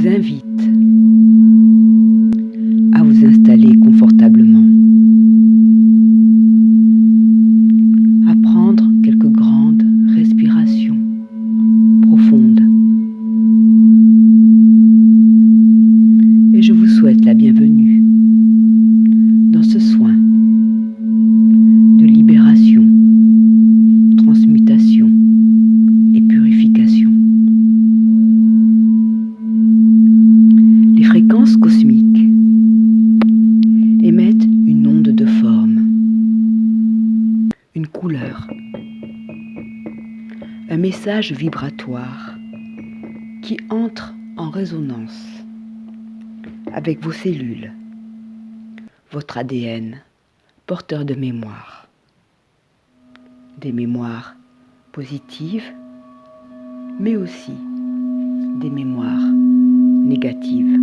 vous invite à vous installer confortablement, à prendre quelques grandes respirations profondes. Et je vous souhaite la bienvenue dans ce soin de libération, transmutation et purification. Les fréquences cosmiques émettent une onde de forme, une couleur, un message vibratoire qui entre en résonance avec vos cellules, votre ADN, porteur de mémoire. Des mémoires positives, mais aussi des mémoires négatives.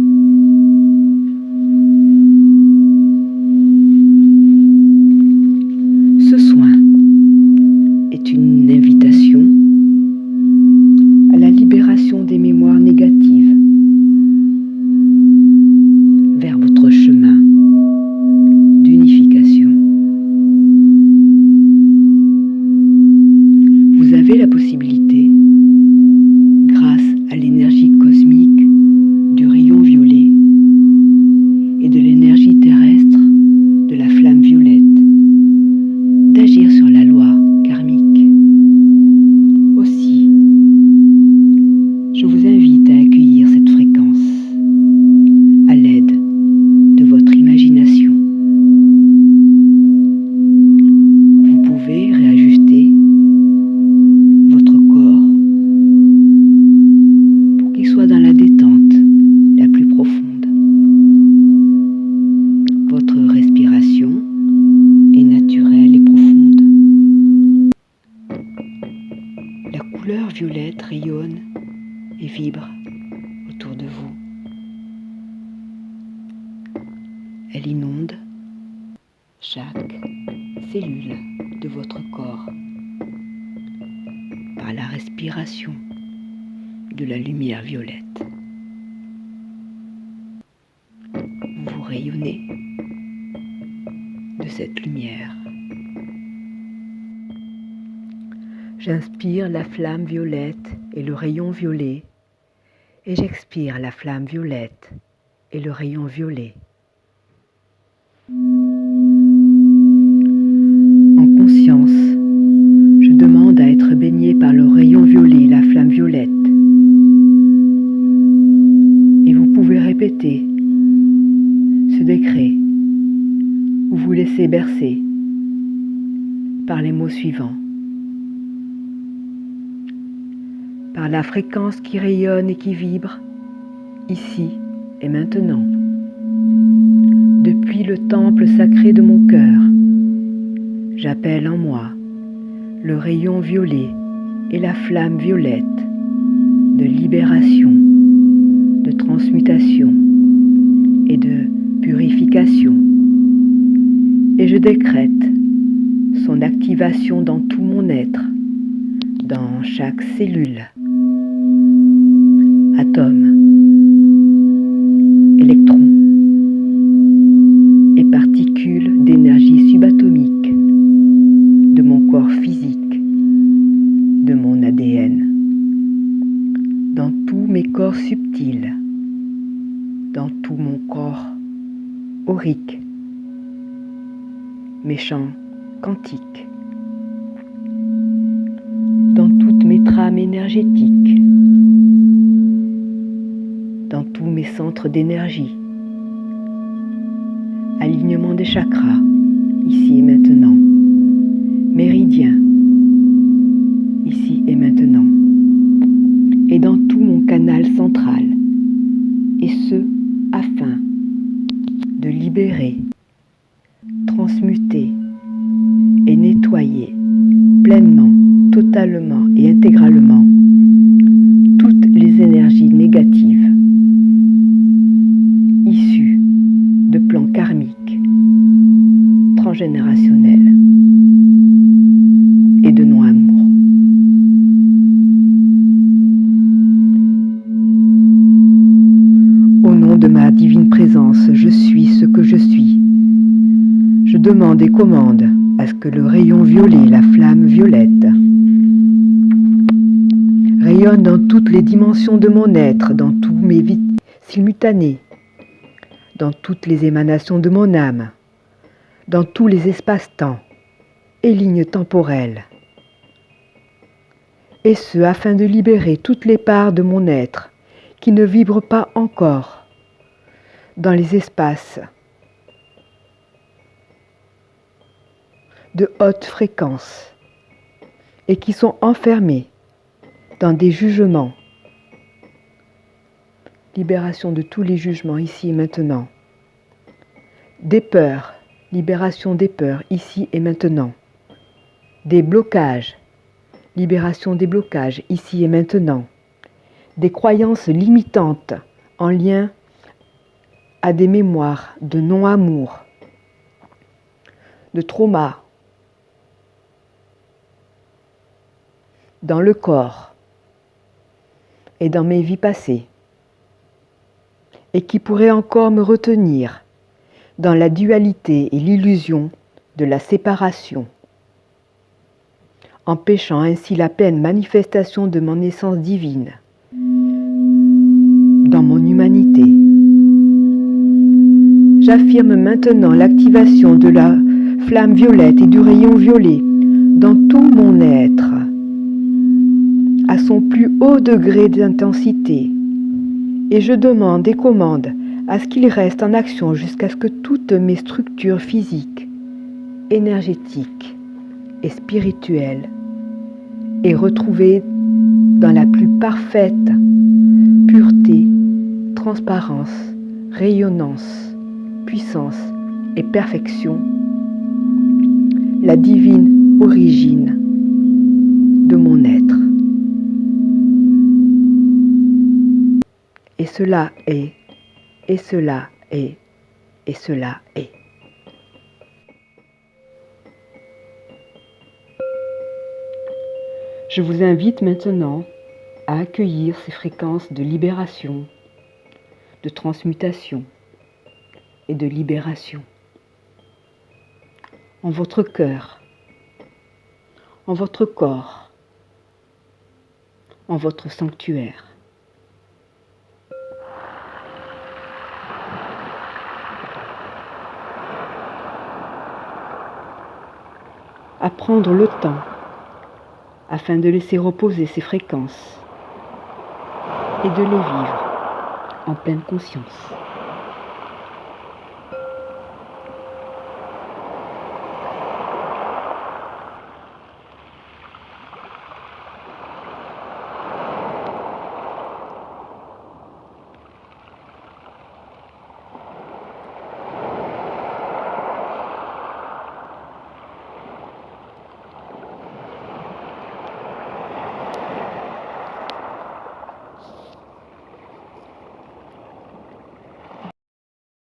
Ce soin est une invitation à la libération des mémoires négatives vers votre chemin d'unification. Vous avez la possibilité, grâce à l'énergie cosmique du rayon violet et de l'énergie terrestre de la flamme violette, d'agir sur la loi karmique. Aussi, je vous invite à accueillir cette fréquence à l'aide de votre imagination. Vous pouvez réajuster votre corps pour qu'il soit dans la détente la plus profonde. Votre respiration est naturelle et profonde. La couleur violette rayonne et vibre autour de vous. Elle inonde chaque cellule de votre corps par la respiration de la lumière violette. Vous rayonnez de cette lumière. J'inspire la flamme violette et le rayon violet, et j'expire la flamme violette et le rayon violet. En conscience, je demande à être baigné par le rayon violet et la flamme violette. Et vous pouvez répéter ce décret ou vous laisser bercer par les mots suivants. Par la fréquence qui rayonne et qui vibre, ici et maintenant. Depuis le temple sacré de mon cœur, j'appelle en moi le rayon violet et la flamme violette de libération, de transmutation et de purification. Et je décrète son activation dans tout mon être, dans chaque cellule, atome, électron et particules d'énergie subatomique de mon corps physique, de mon ADN, dans tous mes corps subtils, dans tout mon corps aurique, mes champs quantiques, dans toutes mes trames énergétiques, dans tous mes centres d'énergie, alignement des chakras, ici et maintenant, méridien, ici et maintenant, et dans tout mon canal central, et ce, afin de libérer, transmuter et nettoyer pleinement, totalement et intégralement toutes les énergies négatives issues de plans karmiques, transgénérationnels et de non-amour. demande et commande à ce que le rayon violet, la flamme violette, rayonne dans toutes les dimensions de mon être, dans tous mes vies simultanées, dans toutes les émanations de mon âme, dans tous les espaces-temps et lignes temporelles. Et ce, afin de libérer toutes les parts de mon être qui ne vibrent pas encore dans les espaces de haute fréquence et qui sont enfermés dans des jugements. Libération de tous les jugements ici et maintenant. Des peurs, libération des peurs ici et maintenant. Des blocages, libération des blocages ici et maintenant. Des croyances limitantes en lien à des mémoires de non-amour, de trauma dans le corps et dans mes vies passées, et qui pourraient encore me retenir dans la dualité et l'illusion de la séparation, empêchant ainsi la pleine manifestation de mon essence divine dans mon humanité. J'affirme maintenant l'activation de la flamme violette et du rayon violet dans tout mon être, à son plus haut degré d'intensité, et je demande et commande à ce qu'il reste en action jusqu'à ce que toutes mes structures physiques, énergétiques et spirituelles aient retrouvé dans la plus parfaite pureté, transparence, rayonnance, puissance et perfection la divine origine de mon être. Et cela est, et cela est, et cela est. Je vous invite maintenant à accueillir ces fréquences de libération, de transmutation et de libération en votre cœur, en votre corps, en votre sanctuaire. À prendre le temps afin de laisser reposer ces fréquences et de les vivre en pleine conscience.